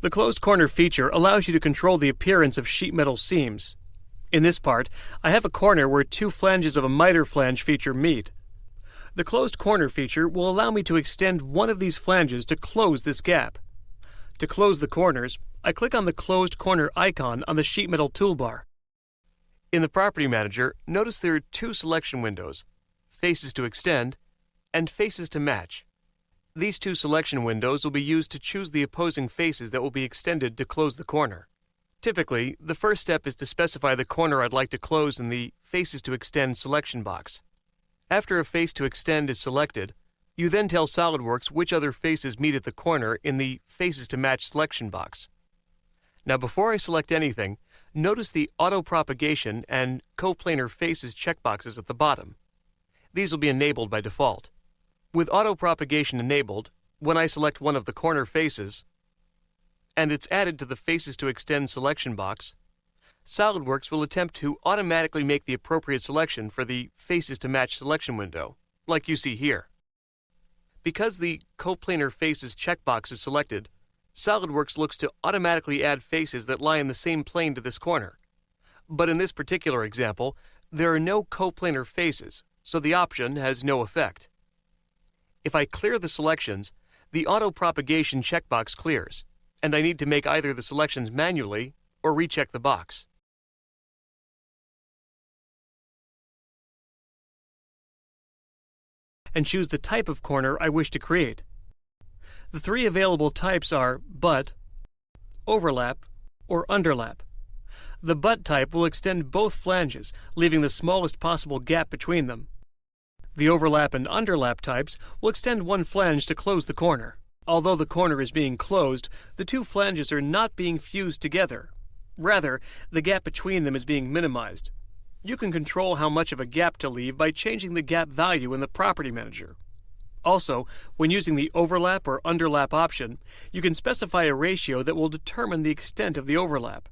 The closed corner feature allows you to control the appearance of sheet metal seams. In this part, I have a corner where two flanges of a miter flange feature meet. The closed corner feature will allow me to extend one of these flanges to close this gap. To close the corners, I click on the closed corner icon on the sheet metal toolbar. In the Property Manager, notice there are two selection windows, Faces to Extend and Faces to Match. These two selection windows will be used to choose the opposing faces that will be extended to close the corner. Typically, the first step is to specify the corner I'd like to close in the Faces to Extend selection box. After a face to extend is selected, you then tell SolidWorks which other faces meet at the corner in the Faces to Match selection box. Now before I select anything, notice the Auto Propagation and Coplanar Faces checkboxes at the bottom. These will be enabled by default. With Auto Propagation enabled, when I select one of the corner faces, and it's added to the Faces to Extend selection box, SolidWorks will attempt to automatically make the appropriate selection for the Faces to Match selection window, like you see here. Because the Coplanar Faces checkbox is selected, SolidWorks looks to automatically add faces that lie in the same plane to this corner. But in this particular example, there are no coplanar faces, so the option has no effect. If I clear the selections, the Auto Propagation checkbox clears, and I need to make either the selections manually or recheck the box. And choose the type of corner I wish to create. The three available types are butt, overlap, or underlap. The butt type will extend both flanges, leaving the smallest possible gap between them. The overlap and underlap types will extend one flange to close the corner. Although the corner is being closed, the two flanges are not being fused together. Rather, the gap between them is being minimized. You can control how much of a gap to leave by changing the gap value in the Property Manager. Also, when using the overlap or underlap option, you can specify a ratio that will determine the extent of the overlap.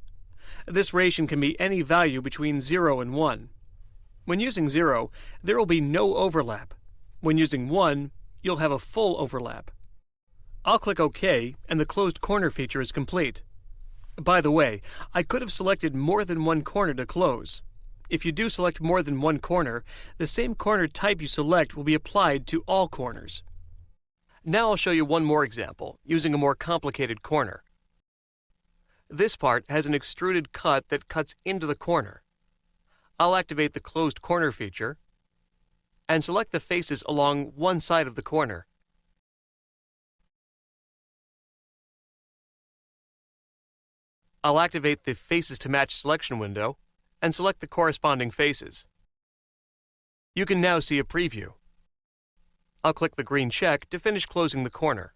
This ratio can be any value between 0 and 1. When using 0, there will be no overlap. When using 1, you'll have a full overlap. I'll click OK, and the closed corner feature is complete. By the way, I could have selected more than one corner to close. If you do select more than one corner, the same corner type you select will be applied to all corners. Now I'll show you one more example, using a more complicated corner. This part has an extruded cut that cuts into the corner. I'll activate the closed corner feature and select the faces along one side of the corner. I'll activate the Faces to Match selection window and select the corresponding faces. You can now see a preview. I'll click the green check to finish closing the corner.